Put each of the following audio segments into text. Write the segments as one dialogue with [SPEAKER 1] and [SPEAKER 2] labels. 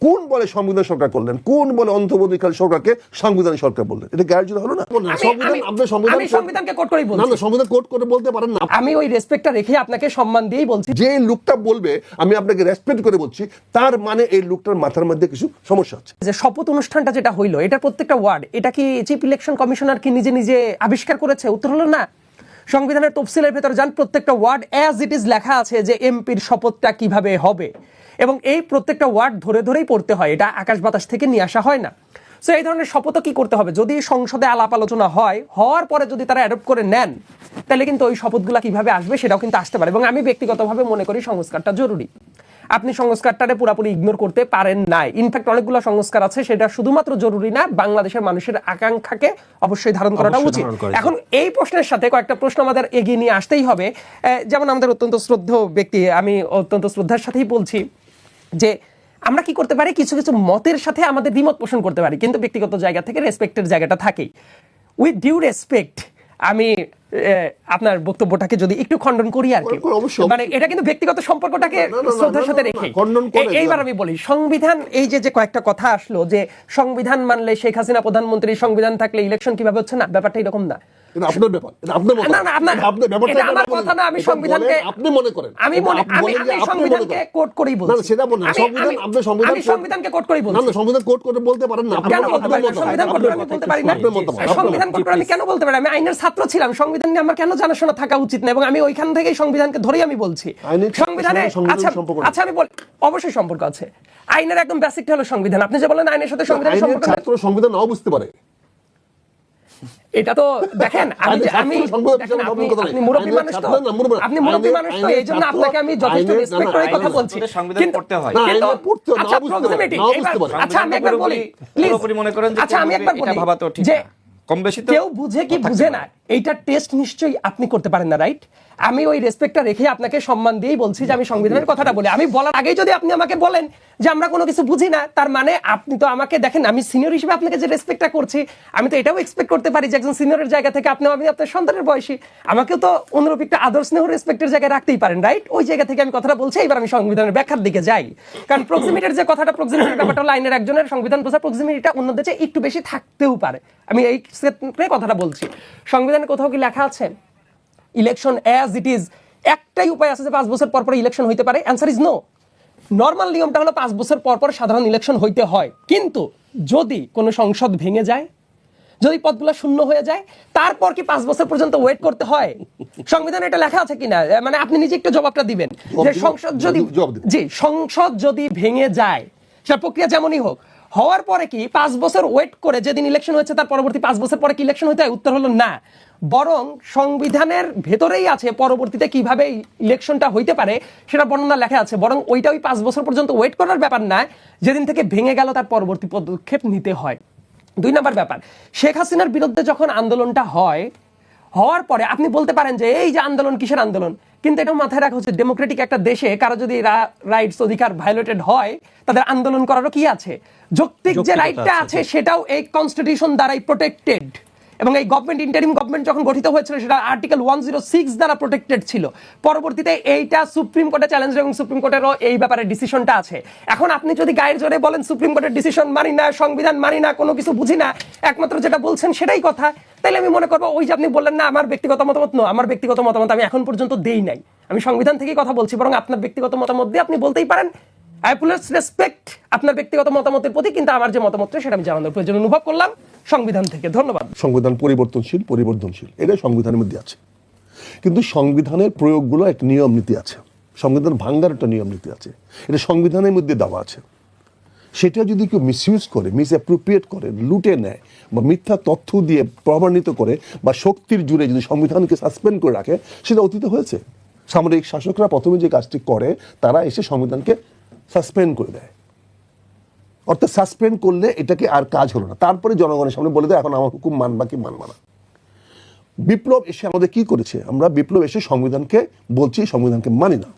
[SPEAKER 1] কোন বলে সংবিধান সরকার করলেন, কোন বলে অন্তর্বর্তীকালীন সরকারকে সাংবিধানিক সরকার বললেন? এটা গ্যারান্টি হলো না।
[SPEAKER 2] সংবিধানকে কোট করেই বলছি।
[SPEAKER 1] না, সংবিধান কোট করে বলতে পারেন না।
[SPEAKER 2] আমি ওই রেসপেক্টটা রেখে আপনাকে সম্মান দিয়েই বলছি।
[SPEAKER 1] যে লোকটা বলবে আমি আপনাকে রেসপেক্ট করে বলছি, তার মানে এই লোকটার মাথার মধ্যে কিছু সমস্যা আছে।
[SPEAKER 2] যে শপথ অনুষ্ঠানটা যেটা হইলো, এটার প্রত্যেকটা ওয়ার্ড, এটা কি চিফ ইলেকশন কমিশনার কি নিজে নিজে আবিষ্কার করেছে? উত্তর হলো না। সংবিধানের তফসিলের ভেতরে যান, প্রত্যেকটা ওয়ার্ড অ্যাজ ইট ইজ লেখা আছে যে এমপির শপথটা কিভাবে হবে, এবং এই প্রত্যেকটা ওয়ার্ড ধরে ধরেই পড়তে হয়। এটা আকাশ বাতাস থেকে নিয়ে আসা হয় না। সো এই ধরনের শপথও কি করতে হবে, যদি সংসদে আলাপ আলোচনা হয়, হওয়ার পরে যদি তারা অ্যাডপ্ট করে নেন, তাহলে কিন্তু ওই শপথগুলো কিভাবে আসবে সেটাও কিন্তু আসতে পারে। এবং আমি ব্যক্তিগতভাবে মনে করি সংস্কারটা জরুরি। আপনি সংস্কারটারে পুরোপুরি ইগনোর করতে পারেন নাই। ইনফ্যাক্ট অনেকগুলো সংস্কার আছে, সেটা শুধুমাত্র জরুরি না, বাংলাদেশের মানুষের আকাঙ্ক্ষাকে অবশ্যই ধারণ করাটা উচিত। এখন এই প্রশ্নের সাথে কয়েকটা প্রশ্ন আমাদের এগিয়ে নিয়ে আসতেই হবে। যেমন আমাদের অত্যন্ত শ্রদ্ধেয় ব্যক্তি, আমি অত্যন্ত শ্রদ্ধার সাথেই বলছি যে আমরা কি করতে পারি, কিছু কিছু মতের সাথে আমাদের দ্বিমত পোষণ করতে পারি, কিন্তু ব্যক্তিগত জায়গা থেকে রেসপেক্টের জায়গাটা থাকেই। উইথ ডিউ রেসপেক্ট আমি আপনার বক্তব্যটাকে যদি একটু খণ্ডন করি আর কি, মানে এটা কিন্তু ব্যক্তিগত সম্পর্কটাকে শ্রদ্ধার সাথে রেখে এইবার আমি বলি, সংবিধান এই যে কয়েকটা কথা আসলো যে সংবিধান মানলে শেখ হাসিনা প্রধানমন্ত্রী, সংবিধান থাকলে ইলেকশন কিভাবে হচ্ছে না, ব্যাপারটা এরকম না। আমি সংবিধানকে কোট করেই বলছি। সংবিধানকে কোট করেই বলছি।
[SPEAKER 1] সংবিধান কোট করে বলতে পারেন না।
[SPEAKER 2] সংবিধান কোট করে আমি বলতে পারি না। সংবিধান কোট করে আমি কেন বলতে পারি? আমি আইনের ছাত্র ছিলাম, সংবিধান নিয়ে আমার কেন জানাশোনা থাকা উচিত না? এবং আমি ওইখান থেকেই সংবিধানকে ধরেই আমি বলছি সংবিধানে আচ্ছা আমি বলি অবশ্যই সম্পর্ক আছে। আইনের একদম বেসিকটা হলো সংবিধান। আপনি যে বলেন আইনের সাথে সংবিধানের সম্পর্ক,
[SPEAKER 1] ছাত্র সংবিধান নাও বুঝতে পারে,
[SPEAKER 2] এটা তো দেখেন, আপনি মুরব্বী মানুষ তো, আপনি মুরব্বী মানুষ তো, এই জন্য আপনাকে আমি যথেষ্ট রেসপেক্ট করে কথা বলছি।
[SPEAKER 3] সংবিধান পড়তে হয়,
[SPEAKER 2] আচ্ছা আমি একবার বলি, আচ্ছা আমি একবার বলি যে
[SPEAKER 3] কম বেশি
[SPEAKER 2] কেউ বুঝে কি বুঝে না, এইটা টেস্ট নিশ্চয়ই আপনি করতে পারেন না, রাইট? আমি ওই রেসপেক্টটা রেখে আপনাকে সম্মান দিয়েই বলছি যে আমি সংবিধানের কথাটা বলি। আমি বলার আগেই যদি আপনি আমাকে বলেন যে আমরা কোনো কিছু বুঝি না, তার মানে আপনি তো আমাকে দেখেন, আমি সিনিয়র হিসেবে আপনাকে যে রেসপেক্টটা করছি, আমি তো এটাও এক্সপেক্ট করতে পারি যে একজন সিনিয়রের জায়গা থেকে আপনি, আমি আপনার সন্তানের বয়সী, আমাকেও তো অনুরূপ একটা আদর স্নেহ রেসপেক্টের জায়গায় রাখতেই পারেন, রাইট? ওই জায়গা থেকে আমি কথাটা বলছি। এবার আমি সংবিধানের ব্যাখ্যার দিকে যাই, কারণ প্রক্সিমিটির যে কথাটা, প্রক্সিমিটির ব্যাপারটা হলো আইনের একজনের সংবিধান বোঝা প্রক্সিমিটিটা অন্যদের চেয়ে একটু বেশি থাকতেও পারে। আমি এই ক্ষেত্রে কথাটা বলছি। সংবিধানে কোথাও কি লেখা আছে ইলেকশন অ্যাজ ইট ইজ একটাই উপায় আছে যে 5 বছর পর পর ইলেকশন হইতে পারে? Answer is no. নর্মাল নিয়মটা হলো 5 বছর পর পর সাধারণ ইলেকশন হইতে হয়, কিন্তু যদি কোনো সংসদ ভেঙে যায়, যদি পদগুলো শূন্য হয়ে যায়, তারপর কি 5 বছর পর্যন্ত ওয়েট করতে হয়? সংবিধানে এটা লেখা আছে কিনা, মানে আপনি নিজে একটু জবাবটা দিবেন যে সংসদ যদি ভেঙে যায়, সেটা প্রক্রিয়া যেমনই হোক, হওয়ার পরে কি 5 বছর ওয়েট করে যেদিন ইলেকশন হয়েছে তার পরবর্তী 5 বছর পরে কি ইলেকশন হতে হয়? উত্তর হলো না। বরং সংবিধানের ভেতরেই আছে পরবর্তীতে কিভাবে ইলেকশনটা হইতে পারে সেটা বর্ণনা লেখা আছে। বরং ওইটা ওই 5 বছর পর্যন্ত ওয়েট করার ব্যাপার না, যেদিন থেকে ভেঙে গেল তার পরবর্তী পদক্ষেপ নিতে হয়। 2 নম্বর ব্যাপার, শেখ হাসিনার বিরুদ্ধে যখন আন্দোলনটা হয়, হওয়ার পরে আপনি বলতে পারেন যে এই যে আন্দোলন, কিসের আন্দোলন? কিন্তু এটাও মাথায় রাখা হচ্ছে, ডেমোক্রেটিক একটা দেশে কারো যদি রাইটস, অধিকার ভায়োলেটেড হয়, তাদের আন্দোলন করারও কি আছে, যৌক্তিক যে রাইটটা আছে, সেটাও এই কনস্টিটিউশন দ্বারাই প্রোটেক্টেড। এবং এই গভর্নমেন্ট, ইন্টারিম গভর্নমেন্ট যখন গঠিত হয়েছিল, সেটা আর্টিকেল 106 দ্বারা প্রোটেক্টেড ছিল। পরবর্তীতে এইটা সুপ্রিম কোর্টে চ্যালেঞ্জ, এবং সুপ্রিম কোর্টেরও এই ব্যাপারে ডিসিশনটা আছে। এখন আপনি যদি গায়ের জোরে বলেন সুপ্রিম কোর্টের ডিসিশন মানি না, সংবিধান মানি না, কোনো কিছু বুঝি না, একমাত্র যেটা বলছেন সেটাই কথা, তাহলে আমি মনে করবো ওই যে আপনি বললেন না আমার ব্যক্তিগত মতামত, আমার ব্যক্তিগত মতামত আমি এখন পর্যন্ত দেই নাই, আমি সংবিধান থেকেই কথা বলছি। বরং আপনার ব্যক্তিগত মতামত দিয়ে আপনি বলতেই পারেন, আই ফুলি রেসপেক্ট আপনার ব্যক্তিগত মতামতের প্রতি, কিন্তু আমার যে মতামতটা সেটা আমি জানানোর প্রয়োজন অনুভব করলাম সংবিধান থেকে। ধন্যবাদ।
[SPEAKER 1] সংবিধান পরিবর্তনশীল, এটা সংবিধানের মধ্যে আছে, কিন্তু সংবিধানের প্রয়োগগুলো একটা নিয়ম নীতি আছে, সংবিধান ভাঙ্গার একটা নিয়ম নীতি আছে, এটা সংবিধানের মধ্যে দেওয়া আছে। সেটা যদি কেউ মিসইউজ করে, মিসঅ্যাপ্রোপ্রিয়েট করে, লুটে নেয়, বা মিথ্যা তথ্য দিয়ে প্রমাণিত করে, বা শক্তির জুড়ে যদি সংবিধানকে সাসপেন্ড করে রাখে, সেটা অতীতে হয়েছে। সামরিক শাসকরা প্রথমে যে কাজটি করে, তারা এসে সংবিধানকে সাসপেন্ড করে দেয়, অর্থাৎ সাসপেন্ড করলে এটাকে আর কাজ হলো না, তারপরে জনগণের সামনে বলে দেয় এখন আমার হুকুম মানবা কি মানবা না। বিপ্লব এসে আমাদের কি করেছে, আমরা বিপ্লব এসে সংবিধানকে বলছি সংবিধানকে মানি না,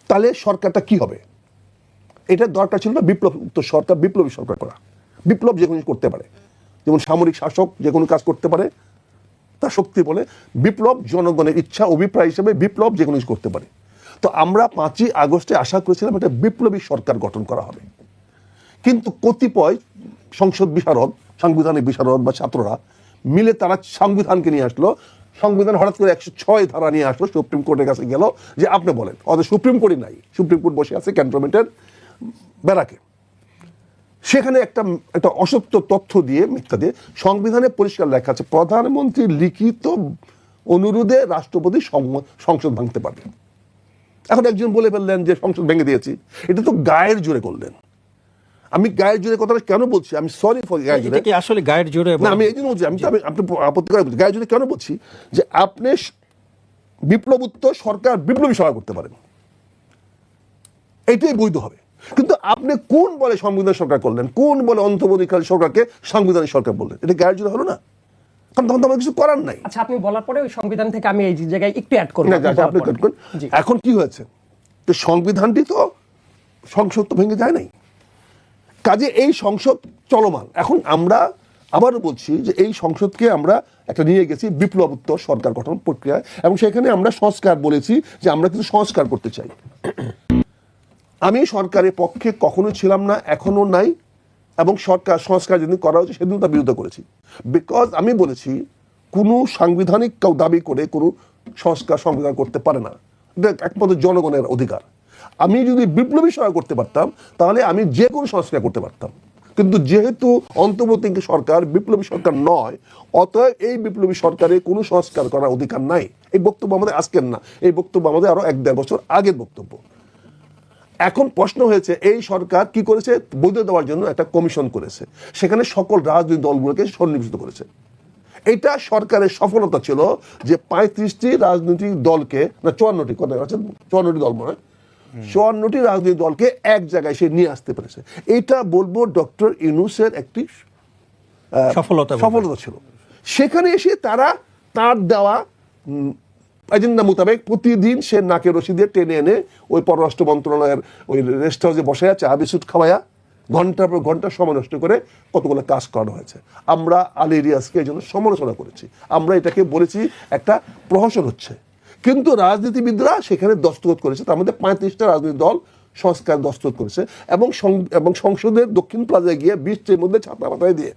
[SPEAKER 1] তাহলে সরকারটা কি হবে? এটা দরকার ছিল না বিপ্লব সরকার, বিপ্লবী সরকার করা। বিপ্লব যে কোনো করতে পারে, যেমন সামরিক শাসক যে কোনো কাজ করতে পারে, তার শক্তি বলে। বিপ্লব জনগণের ইচ্ছা অভিপ্রায় হিসেবে বিপ্লব যে কোনো করতে পারে। তো আমরা 5ই আগস্টে আশা করেছিলাম একটা বিপ্লবী সরকার গঠন করা হবে, কিন্তু কতিপয় সংসদ বিশারদ, সাংবিধানিক বিশারদ বা ছাত্ররা মিলে তারা সংবিধানকে নিয়ে আসলো। সংবিধান হঠাৎ করে 106 ধারা নিয়ে আসলো, সুপ্রিম কোর্টের কাছে গেল যে আপনি বলেন। অথচ সুপ্রিম কোর্টই নাই, সুপ্রিম কোর্ট বসে আছে ক্যান্টনমেন্টের ব্যারাকে। সেখানে একটা অসত্য তথ্য দিয়ে, মিথ্যা দিয়ে, সংবিধানে পরিষ্কার লেখা আছে প্রধানমন্ত্রীর লিখিত অনুরোধে রাষ্ট্রপতি সংসদ ভাঙতে পারবে। এখন একজন বলে ফেললেন যে সংসদ ভেঙে দিয়েছি, এটা তো গায়ের জোরে করলেন। আমি গায়ের জোরে কথাটা কেন বলছি, আমি সরি ফর গায়ের জোরে,
[SPEAKER 3] আসলে গায়ের জোরে
[SPEAKER 1] না আমি এই জন্য বলছি, আপনি আপত্তি করে বলছি গায়ের জোরে কেন বলছি, যে আপনি বিপ্লবোত্তর সরকার বিপ্লবী সরকার করতে পারেন, এটাই বৈধ হবে। কিন্তু আপনি কোন বলে সংবিধান সরকার করলেন, কোন বলে অন্তর্বর্তীকালীন সরকারকে সাংবিধানিক সরকার বললেন? এটা গায়ের জোরে হলো না? কারণ তখন তো আমার কিছু করার নাই।
[SPEAKER 2] আচ্ছা, আপনি বলার পরে ওই সংবিধান থেকে আমি এই জায়গায় একটু অ্যাড করব।
[SPEAKER 1] আপনি এখন কি হয়েছে, তো সংবিধানটি তো সংসদ তো ভেঙে যায় নাই, কাজে এই সংসদ চলমান। এখন আমরা আবারও বলছি যে এই সংসদকে আমরা একটা নিয়ে গেছি বিপ্লবোত্তর সরকার গঠন প্রক্রিয়ায়, এবং সেখানে আমরা সংস্কার বলেছি যে আমরা কিছু সংস্কার করতে চাই। আমি সরকারের পক্ষে কখনো ছিলাম না, এখনো নাই, এবং সরকার সংস্কার যেদিন করা হয়েছে সেদিন তার বিরোধিতা করেছি। বিকজ আমি বলেছি কোনো সাংবিধানিক কেউ দাবি করে কোনো সংবিধান করতে পারে না, এটা একমাত্র জনগণের অধিকার। আমি যদি বিপ্লবী সরকার করতে পারতাম তাহলে আমি যে কোনো সংস্কার করতে পারতাম, কিন্তু যেহেতু অন্তর্বর্তী সরকার বিপ্লবী সরকার নয়, অতএব এই বিপ্লবী সরকারের কোনো সংস্কার করার অধিকার নাই। এই বক্তব্য আমাদের আজকের না, এই বক্তব্য আমাদের আরো 1-1.5 বছর আগের বক্তব্য। এখন প্রশ্ন হয়েছে এই সরকার কি করেছে, বৈধ দেওয়ার জন্য একটা কমিশন করেছে, সেখানে সকল রাজনৈতিক দলগুলোকে সন্নিবেশিত করেছে। এটা সরকারের সফলতা ছিল যে 35টি রাজনৈতিক দলকে, না 54টি, কথা আছে 54টি দল মনে হয়, 54টি রাজনৈতিক দলকে এক জায়গায় সে নিয়ে আসতে পেরেছে। এটা বলবো ডক্টর ইউনূসের একটি সফলতা ছিল। সেখানে এসে তারা তার দেওয়া এজেন্ডা মোতাবেক প্রতিদিন সে নাকে রশি দিয়ে টেনে এনে ওই পররাষ্ট্র মন্ত্রণালয়ের ওই রেস্ট হাউসে বসে আছে, চা বিস্কুট খাওয়ায়া ঘন্টার পর ঘন্টা সময় নষ্ট করে কতগুলো কাজ করানো হয়েছে। আমরা আলী রিয়াজকে এই জন্য সমালোচনা করেছি, আমরা এটাকে বলেছি একটা প্রহসন হচ্ছে, কিন্তু রাজনীতিবিদরা সেখানে দস্তখত করেছে। তার মধ্যে 35টা রাজনৈতিক দল সংস্কার দস্তখত করেছে, এবং সংসদের দক্ষিণ প্লাজায় গিয়ে 20টির মধ্যে ছাতা পাতায় দিয়ে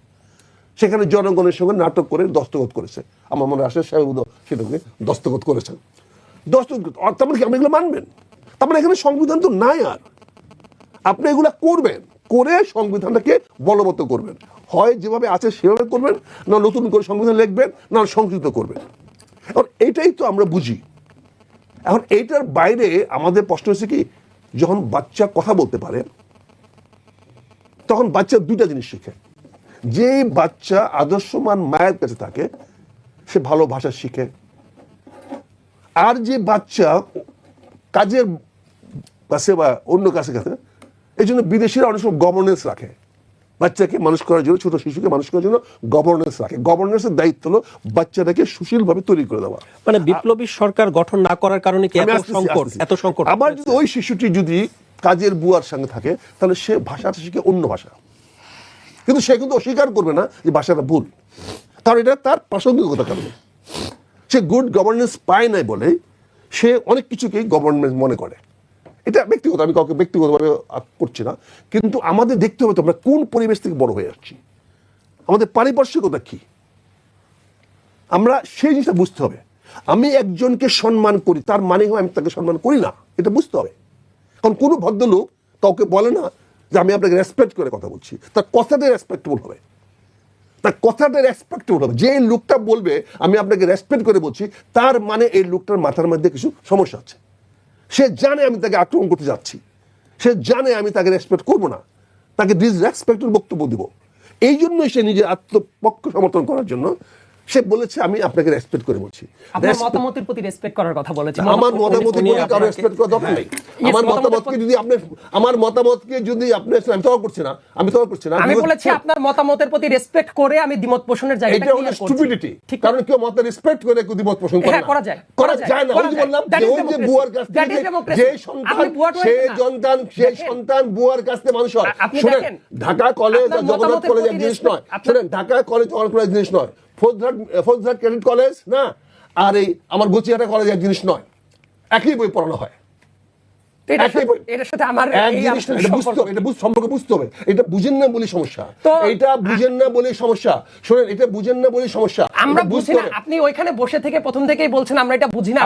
[SPEAKER 1] সেখানে জনগণের সঙ্গে নাটক করে দস্তখত করেছে। আমার মনে আসে সাহেব সেটাকে দস্তখত করেছেন। তার মানে কি আপনি এগুলো মানবেন? তার মানে এখানে সংবিধান তো নাই, আর আপনি এগুলো করবেন, করে সংবিধানটাকে বলবৎ করবেন, হয় যেভাবে আছে সেভাবে করবেন, না নতুন করে সংবিধান লিখবেন, না সংশোধিত করবেন। এখন এইটাই তো আমরা বুঝি। এখন এইটার বাইরে আমাদের প্রশ্ন হচ্ছে কি, যখন বাচ্চা কথা বলতে পারে তখন বাচ্চা দুইটা জিনিস শিখে। যে বাচ্চা আদর্শমান মায়ের কাছে থাকে সে ভালো ভাষা শিখে, আর যে বাচ্চা কাজের কাছে বা অন্য কাছে কাছে, এই জন্য বিদেশিরা অনেক সময় গভর্নেন্স রাখে, বাচ্চাকে মানুষ করার জন্য, ছোট শিশুকে মানুষ করার জন্য গভর্নেন্স রাখে। গভর্নেন্সের দায়িত্ব হলো বাচ্চাটাকে সুশীলভাবে তৈরি করে দেওয়া।
[SPEAKER 3] মানে বিপ্লবী সরকার গঠন না করার কারণে কি এত সংকট?
[SPEAKER 1] আবার যদি ওই শিশুটি যদি কাজের বুয়ার সঙ্গে থাকে তাহলে সে ভাষাটা শিখে অন্য ভাষা, কিন্তু সে কিন্তু অস্বীকার করবে না যে ভাষাটা ভুল, কারণ এটা তার প্রাসঙ্গিকতার কারণে। সে গুড গভর্নেন্স পায় নাই বলে সে অনেক কিছুকেই গভর্নেন্স মনে করে। এটা ব্যক্তিগত, আমি কাউকে ব্যক্তিগতভাবে করছি না, কিন্তু আমাদের দেখতে হবে তো আমরা কোন পরিবেশ থেকে বড় হয়ে যাচ্ছি, আমাদের পারিপার্শ্বিকতা কি, আমরা সেই জিনিসটা বুঝতে হবে। আমি একজনকে সম্মান করি তার মানে আমি তাকে সম্মান করি না, এটা বুঝতে হবে। কারণ কোনো ভদ্রলোক কাউকে বলে না যে আমি আপনাকে রেসপেক্ট করে কথা বলছি, তার কথাটা রেসপেক্টেবল হবে, তার কথাটা রেসপেক্টেবল হবে। যে লোকটা বলবে আমি আপনাকে রেসপেক্ট করে বলছি, তার মানে এই লোকটার মাথার মধ্যে কিছু সমস্যা আছে। সে জানে আমি তাকে আক্রমণ করতে যাচ্ছি, সে জানে আমি তাকে রেসপেক্ট করবো না, তাকে ডিসরেসপেক্টের বক্তব্য দিব। এই জন্যই সে নিজের আত্মপক্ষ সমর্থন করার জন্য সে বলেছে আমি আপনাকে রেসপেক্ট করে বলছি।
[SPEAKER 2] আপনার মতামতের প্রতি রেসপেক্ট করার কথা বলেছেন।
[SPEAKER 1] আমার মতামতের প্রতি কারো রেসপেক্ট করা দরকার নেই। আমার মতামতকে যদি আপনি আমি তর্ক করছি না,
[SPEAKER 2] আমি বলেছি আপনার মতামতের প্রতি রেসপেক্ট করে আমি দ্বিমত পোষণের জায়গাটা
[SPEAKER 1] এটা হলো স্টুপিডিটি। কারণ কেউ মত রেসপেক্ট করে কেউ দ্বিমত পোষণ করে না,
[SPEAKER 2] করা যায়
[SPEAKER 1] না। ওই যে বললাম যে ওই যে বুয়ার কাছ থেকে যে সন্তান বুয়ার কাছ থেকে মানুষ হয়। শুনেন, ঢাকা কলেজ আর জগন্নাথ কলেজ এক জিনিস নয়। শুনেন, ঢাকা কলেজ জগন্নাথ কলেজ জিনিস নয়, ফৌজদার ক্যাডেট কলেজ না, আর এই আমার গচিয়াটা কলেজ এক জিনিস নয়, একই বই পড়ানো হয়।
[SPEAKER 2] এটার সাথে আমার
[SPEAKER 1] সম্পর্ক বুঝতে হবে। এটা বুঝেন না বলে সমস্যা,
[SPEAKER 2] তো
[SPEAKER 1] এটা বুঝেন না বলে সমস্যা। শোনেন, এটা বুঝেন না বলে সমস্যা,
[SPEAKER 2] আমরা বুঝি না। আপনি ওইখানে বসে থেকে প্রথম থেকেই বলছেন আমরা এটা বুঝি না।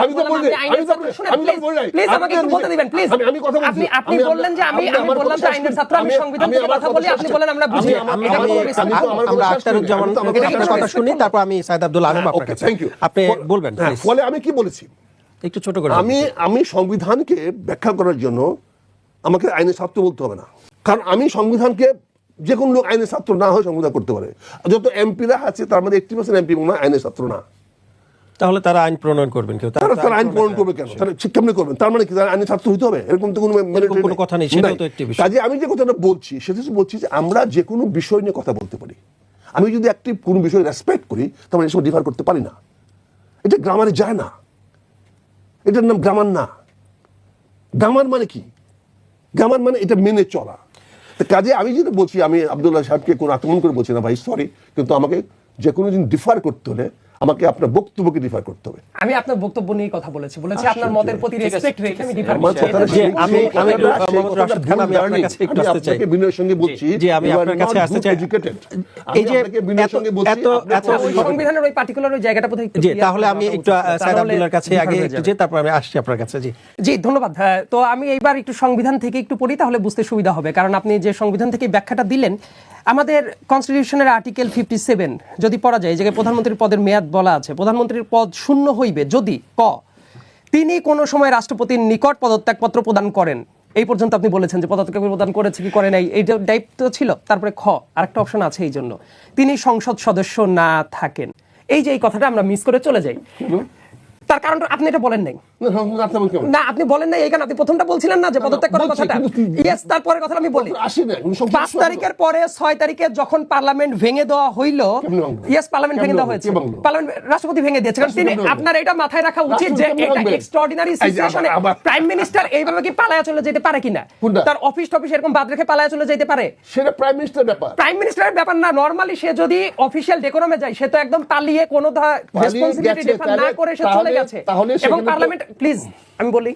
[SPEAKER 2] প্লিজ আমাকে একটু বলতে দিবেন প্লিজ। আপনি বললেন যে আমি বললাম যে আইনের ছাত্র, আমি সংবিধান থেকে কথা বলি, আপনি বলেন আমরা বুঝি না।
[SPEAKER 3] আমরা আখতারুজ্জামান আপনার কথা শুনি, তারপর আমি সাইদ আব্দুল আলম আপনার কাছে। আপনি বলবেন
[SPEAKER 1] ফলে আমি কি বলেছি
[SPEAKER 3] একটু ছোট করে।
[SPEAKER 1] আমি সংবিধানকে ব্যাখ্যা করার জন্য আমাকে আইনের ছাত্র বলতে হবে না, কারণ আমি সংবিধানকে যে কোনো লোক আইনের ছাত্র না হয়ে সংবিধান করতে পারে। যত এমপিরা আছে তার মধ্যে 80% এমপি মনে হয় আইনের ছাত্র না।
[SPEAKER 3] তাহলে তারা আইন প্রণয়ন করবেন কেউ?
[SPEAKER 1] তারা আইন প্রণয়ন করবে কেন? তারা ঠিক কেমনি করবেন? তার মানে কি তারা আইনের ছাত্র হইতে হবে? এরকম তো কোনো
[SPEAKER 3] কথা নেই, সেটাও তো একটি বিষয়।
[SPEAKER 1] কাজে আমি যে কথাটা বলছি সেটা হচ্ছে বলছি যে আমরা যে কোনো বিষয় নিয়ে কথা বলতে পারি। আমি যদি একটি কোনো বিষয় রেসপেক্ট করি তখন এই সময় ডিফার করতে পারি না। এটা গ্রামারে যায় না, এটার নাম গ্রামার না। গ্রামার মানে কি? গ্রামার মানে এটা মেনে চলা। কাজে আমি যেটা বলছি, আমি আব্দুল্লাহ সাহেবকে কোনো আক্রমণ করে বলছি না, ভাই সরি, কিন্তু আমাকে যে কোনো দিন ডিফার করতে হলে আমাকে আপনার বক্তব্যকে ডিফার করতে হবে।
[SPEAKER 2] আমি আপনার বক্তব্য নিয়ে কথা বলেছি, আপনার মতের প্রতি রেসপেক্ট রেখে আমি ডিফার করছি।
[SPEAKER 3] আমি মোহাম্মদ রাশেদ খান, আমি আপনার কাছে একটু আসতে চাই।
[SPEAKER 1] বিনয়ের সঙ্গে বলছি
[SPEAKER 3] যে আমি আপনার কাছে আসতে চাই।
[SPEAKER 1] এই যে বিনয়ের সঙ্গে বলছি
[SPEAKER 2] এত সংবিধানের ওই পার্টিকুলার ওই জায়গাটা কোথায়?
[SPEAKER 3] জি, তাহলে আমি একটু সাইদ আব্দুল্লাহর কাছে আগে একটু যে তারপর আমি আসছি আপনার কাছে। জি
[SPEAKER 2] জি, ধন্যবাদ। তো আমি এইবার একটু সংবিধান থেকে একটু পড়ি, তাহলে বুঝতে সুবিধা হবে। কারণ আপনি যে সংবিধান থেকে ব্যাখ্যাটা দিলেন, আমাদের কনস্টিটিউশনের আর্টিকেল 57 যদি পড়া যায়, যে প্রধানমন্ত্রীর পদের মেয়াদ বলা আছে, প্রধানমন্ত্রীর পদ শূন্য হইবে যদি ক তিনি কোনো সময় রাষ্ট্রপতির নিকট পদত্যাগপত্র প্রদান করেন। এই পর্যন্ত আপনি বলেছেন যে পদত্যাগ প্রদান করেছে কি করে নাই, এই দায়িত্ব ছিল। তারপরে খ আরেকটা অপশন আছে, এই জন্য তিনি সংসদ সদস্য না থাকেন। এই যে এই কথাটা আমরা মিস করে চলে যাই, তার কারণ আপনি এটা বলেন নাই। না, আপনি বলেন নাই এই কারণে। আপনি প্রথমটা বলছিলেন না যে পদত্যাগ করার কথাটা। ইয়েস, তারপরের কথা আমি বলি। 5 তারিখের পরে 6 তারিখে যখন পার্লামেন্ট ভেঙে দেওয়া হইল, ইয়েস পার্লামেন্ট ভেঙে দেওয়া হয়েছে, পার্লামেন্ট রাষ্ট্রপতি ভেঙে দিয়েছে। কারণ তিনি, আপনার এটা মাথায় রাখা উচিত যে এটা এক্সট্রাঅর্ডিনারি সিচুয়েশনে প্রাইম মিনিস্টার এইভাবে কি পালায়া চলে যেতে পারে কিনা, তার অফিস টফিস এরকম বাদ রেখে পালায়া চলে যেতে পারে?
[SPEAKER 1] সেটা প্রাইম মিনিস্টারের ব্যাপার।
[SPEAKER 2] প্রাইম মিনিস্টারের ব্যাপার না। নরমালি সে যদি অফিশিয়াল ডেকোরামে যায়, সে তো একদম পালিয়ে কোনো রেসপন্সিবিলিটি ডিফার না করে সে চলে গেছে। এবং পার্লামেন্ট, প্লিজ আমি বলি,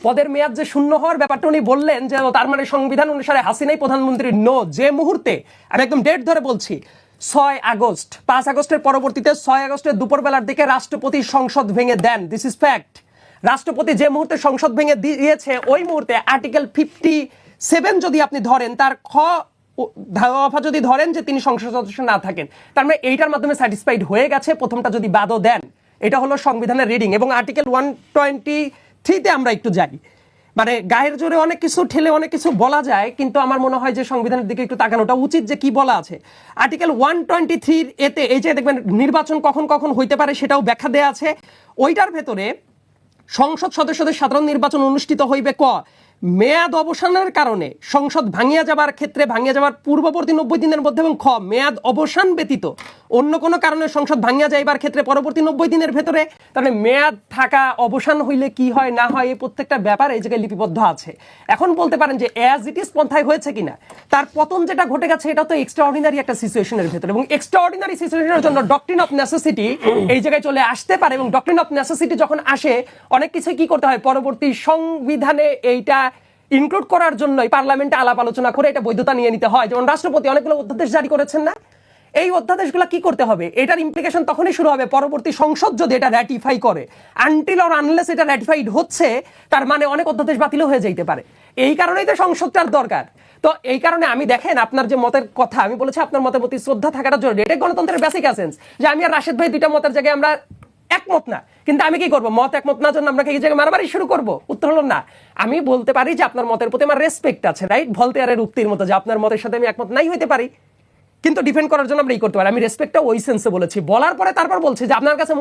[SPEAKER 2] পদের মেয়াদ যে শূন্য হওয়ার ব্যাপারটা উনি বললেন যে তার মানে সংবিধান অনুসারে হাসিনাই প্রধানমন্ত্রী। নো, যে মুহূর্তে, আমি একদম ডেট ধরে বলছি, 6 আগস্ট, 5 আগস্টের পরবর্তীতে 6 আগস্টের দুপুরবেলার দিকে রাষ্ট্রপতি সংসদ ভেঙে দেন। This is fact. রাষ্ট্রপতি যে মুহূর্তে সংসদ ভেঙে দিয়েছে, ওই মুহূর্তে আর্টিকেল 57 যদি আপনি ধরেন, তার খ দফা যদি ধরেন যে তিনি সংসদ সদস্য না থাকেন, তার মানে এইটার মাধ্যমে স্যাটিসফাইড হয়ে গেছে। প্রথমটা যদি বাদও দেন, এটা হলো সংবিধানের রিডিং। এবং আর্টিকেল 123-তে আমরা একটু যাই, মানে গায়ের জোরে অনেক কিছু ঠেলে অনেক কিছু বলা যায়, কিন্তু আমার মনে হয় যে সংবিধানের দিকে একটু তাকানোটা উচিত যে কি বলা আছে। আর্টিকেল 123 এতে এই যে দেখবেন নির্বাচন কখন কখন হইতে পারে সেটাও ব্যাখ্যা দেয়া আছে। ওইটার ভেতরে সংসদ সদস্যদের সাধারণ নির্বাচন অনুষ্ঠিত হইবে ক মেয়াদ অবসানের কারণে, সংসদ ভাঙিয়া যাবার ক্ষেত্রে, ভাঙিয়া যাবার পূর্ববর্তী 90 দিনের মধ্যে, এবং খ মেয়াদ অবসান ব্যতীত অন্য কোনো কারণে সংসদ ভাঙিয়া যাইবার ক্ষেত্রে পরবর্তী 90 দিনের ভেতরে। তাহলে মেয়াদ থাকা অবসান হইলে কি হয় না হয়, এই প্রত্যেকটা ব্যাপার এই জায়গায় লিপিবদ্ধ আছে। এখন বলতে পারেন যে অ্যাজ ইট ইজ পন্থায় হয়েছে কিনা, তার পতন যেটা ঘটে গেছে এটা তো এক্সট্রাঅর্ডিনারি একটা সিচুয়েশনের ভেতরে, এবং এক্সট্রাঅর্ডিনারি সিচুয়েশনের জন্য ডক্ট্রিন অফ নেসেসিটি এই জায়গায় চলে আসতে পারে। এবং ডক্ট্রিন অফ নেসেসিটি যখন আসে, অনেক কিছু কি করতে হয়, পরবর্তী সংবিধানে এইটা ইনক্লুড করার জন্যই পার্লামেন্টে আলাপ আলোচনা করে এটা বৈধতা নিয়ে নিতে হয়। যেমন রাষ্ট্রপতি অনেকগুলো অধ্যাদেশ জারি করেছেন না, এই অধ্যাদেশগুলো কি করতে হবে, এটার ইমপ্লিকেশন তখনই শুরু হবে পরবর্তী সংসদ যদি এটা র্যাটিফাই করে। আনটিল অর আনলেস এটা র্যাটিফাইড হচ্ছে, তার মানে অনেক অধ্যাদেশ বাতিল হয়ে যেতে পারে। এই কারণেই তো সংসদটার দরকার। তো এই কারণে আমি, দেখেন আপনার যে মতের কথা, আমি বলেছি আপনার মতের প্রতি শ্রদ্ধা থাকাটা জরুরি। এটা গণতন্ত্রের বেসিক এসেন্স, যে আমি আর রাশেদ ভাই দুইটা মতের জায়গায় আমরা একমত না, কিন্তু আমি কি করবো, মত একমত না জন্য আপনাকে এই জায়গায় মারামারি শুরু করবো? উত্তর হলো না। আমি বলতে পারি যে আপনার মতের প্রতি আমার রেসপেক্ট আছে, রাইট? ভলতেয়ারের উক্তির মতো যে আপনার মতের সাথে আমি একমত নাই হইতে পারি, কিন্তু ডিফেন্ড করার জন্য আমরা এই করতে পারি। আমি রেসপেক্টটা ওই সেন্সে বলেছি, বলার পরে তারপর বলছি যে আপনার কাছে